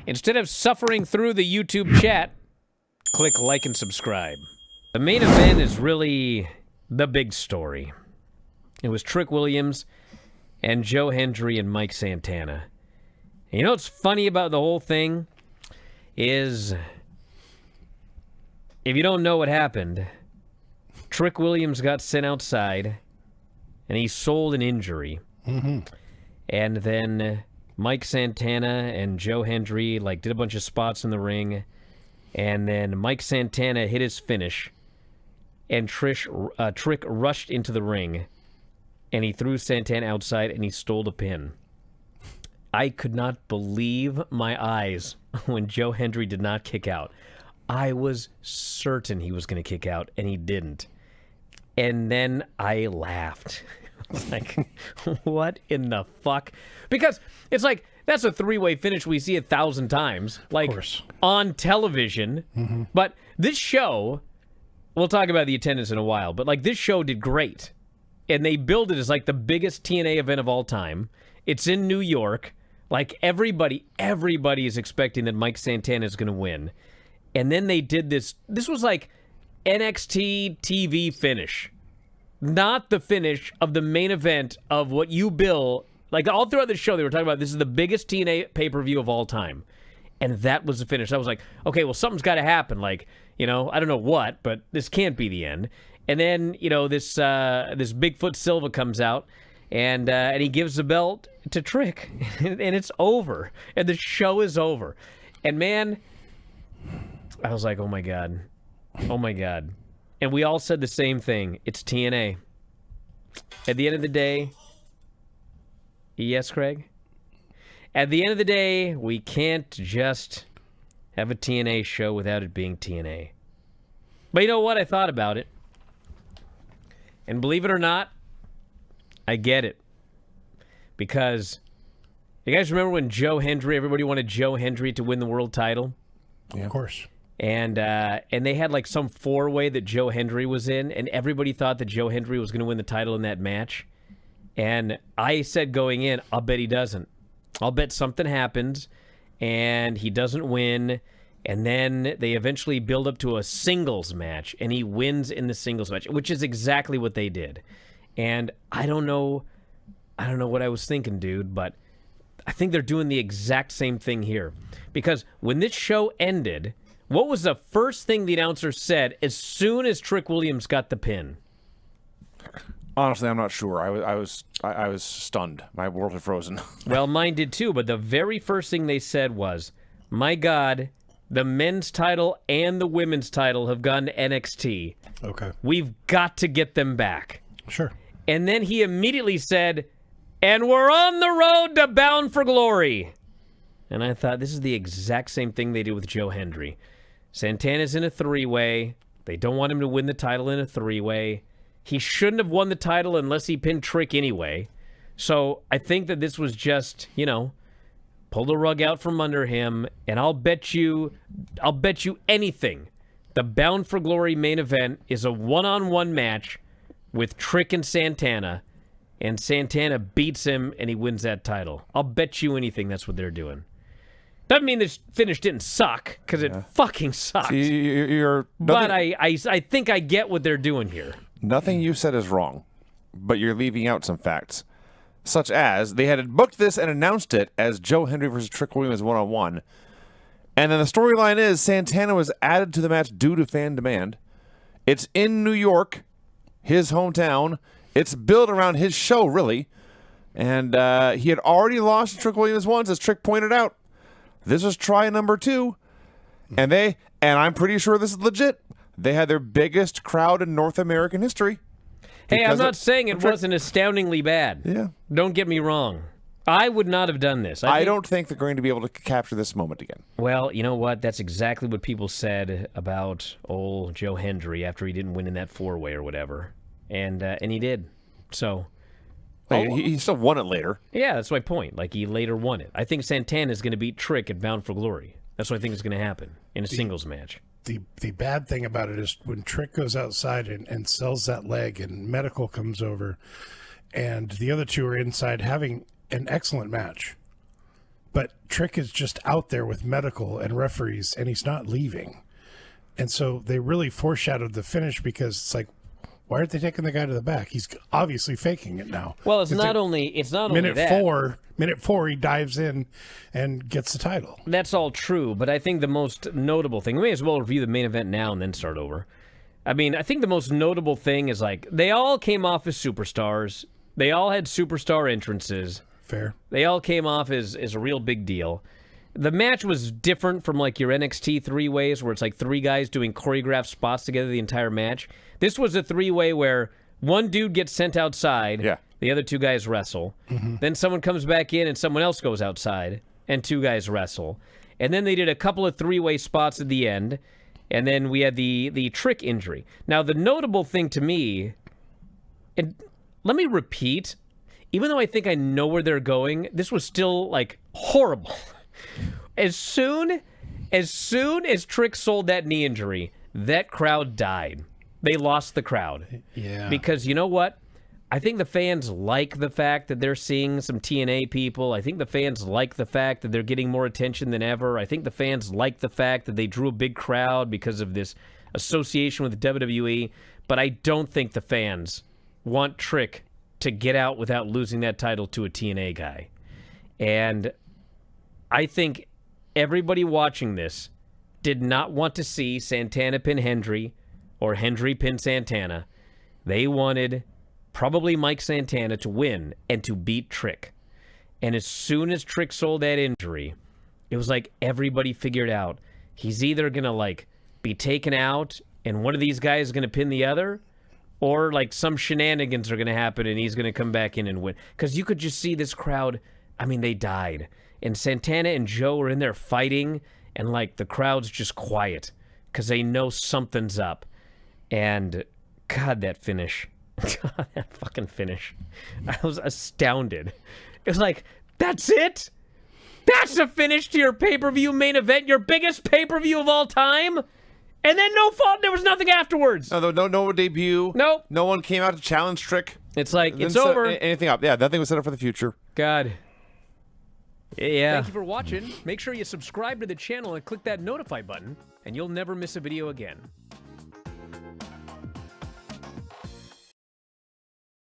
Instead of suffering through the YouTube chat, click like and subscribe. The main event is really the big story. It was Trick Williams and Joe Hendry and Mike Santana. And you know what's funny about the whole thing is, if you don't know what happened, Trick Williams got sent outside and he sold an injury. Mm-hmm. And then Mike Santana and Joe Hendry did a bunch of spots in the ring. And then Mike Santana hit his finish. And Trick rushed into the ring. And he threw Santana outside and he stole the pin. I could not believe my eyes when Joe Hendry did not kick out. I was certain he was going to kick out, and he didn't. And then I laughed. I was like, what in the fuck? Because it's like, that's a three-way finish we see 1,000 times, on television. Mm-hmm. But this show, we'll talk about the attendance in a while, but this show did great. And they billed it as the biggest TNA event of all time. It's in New York. Everybody is expecting that Mike Santana is going to win. And then they did this. This was NXT TV finish. Not the finish of the main event of what you bill. All throughout the show, they were talking about this is the biggest TNA pay-per-view of all time. And that was the finish. I was like, okay, well, something's got to happen. I don't know what, but this can't be the end. And then, this Bigfoot Silva comes out. And he gives the belt to Trick, and it's over. And the show is over. And, man, I was like, oh, my God. Oh, my God. And we all said the same thing. It's TNA. At the end of the day, yes, Craig? At the end of the day, we can't just have a TNA show without it being TNA. But you know what? I thought about it. And believe it or not, I get it. Because you guys remember when Joe Hendry, everybody wanted Joe Hendry to win the world title? Yeah, of course. And they had some four-way that Joe Hendry was in, and everybody thought that Joe Hendry was going to win the title in that match. And I said going in, I'll bet he doesn't. I'll bet something happens, and he doesn't win. And then they eventually build up to a singles match, and he wins in the singles match, which is exactly what they did. And I don't know what I was thinking, dude, but I think they're doing the exact same thing here. Because when this show ended, what was the first thing the announcer said as soon as Trick Williams got the pin? Honestly, I'm not sure. I was stunned. My world had frozen. Well, mine did too, but the very first thing they said was, my God, the men's title and the women's title have gone to NXT. Okay. We've got to get them back. Sure. And then he immediately said, and we're on the road to Bound for Glory. And I thought, this is the exact same thing they did with Joe Hendry. Santana's in a three-way. They don't want him to win the title in a three-way. He shouldn't have won the title unless he pinned Trick anyway. So I think that this was just, pull the rug out from under him, and I'll bet you anything. The Bound for Glory main event is a one-on-one match with Trick and Santana beats him, and he wins that title. I'll bet you anything that's what they're doing. Doesn't mean this finish didn't suck, because it fucking sucked. But I think I get what they're doing here. Nothing you said is wrong, but you're leaving out some facts, such as they had booked this and announced it as Joe Hendry versus Trick Williams one-on-one, and then the storyline is Santana was added to the match due to fan demand. It's in New York, his hometown. It's built around his show, really, and he had already lost to Trick Williams once, as Trick pointed out. This was try number 2, and I'm pretty sure this is legit. They had their biggest crowd in North American history. Hey, I'm not saying it wasn't astoundingly bad. Yeah. Don't get me wrong. I would not have done this. I don't think they're going to be able to capture this moment again. Well, you know what? That's exactly what people said about old Joe Hendry after he didn't win in that four-way or whatever. And he did. So... He still won it later. Yeah, that's my point. He later won it. I think Santana's going to beat Trick at Bound for Glory. That's what I think is going to happen in a singles match. The bad thing about it is when Trick goes outside and sells that leg and Medical comes over and the other two are inside having an excellent match. but Trick is just out there with medical and referees, and he's not leaving. And so they really foreshadowed the finish because it's like, why aren't they taking the guy to the back? He's obviously faking it now. Well, it's not only minute that. Minute four, he dives in and gets the title. That's all true, but I think the most notable thing, we may as well review the main event now and then start over. I mean, I think the most notable thing is, like, they all came off as superstars. They all had superstar entrances. Fair. They all came off as a real big deal. The match was different from, like, your NXT three-ways where it's like three guys doing choreographed spots together the entire match. This was a three-way where one dude gets sent outside, the other two guys wrestle. Then someone comes back in and someone else goes outside, and two guys wrestle. And then they did a couple of three-way spots at the end, and then we had the Trick injury. Now, the notable thing to me, and let me repeat, even though I think I know where they're going, this was still, like, horrible. As soon as Trick sold that knee injury, that crowd died. They lost the crowd. Yeah. Because you know what? I think the fans like the fact that they're seeing some TNA people. I think the fans like the fact that they're getting more attention than ever. I think the fans like the fact that they drew a big crowd because of this association with WWE. But I don't think the fans want Trick to get out without losing that title to a TNA guy. And I think everybody watching this did not want to see Santana pin Hendry or Hendry pin Santana. They wanted probably Mike Santana to win and to beat Trick. And as soon as Trick sold that injury, it was like everybody figured out he's either going to, like, be taken out and one of these guys is going to pin the other, or, like, some shenanigans are going to happen and he's going to come back in and win. Because you could just see this crowd, I mean, they died. And Santana and Joe are in there fighting, and, like, the crowd's just quiet because they know something's up. And, God, that finish. God, that fucking finish. I was astounded. It was like, that's it? That's the finish to your pay-per-view main event, your biggest pay-per-view of all time? And then no fault, there was nothing afterwards. No debut. Nope. No one came out to challenge Trick. It's like, Didn't it's set over. Anything up. Yeah, nothing was set up for the future. God. Yeah. Thank you for watching. Make sure you subscribe to the channel and click that notify button, and you'll never miss a video again.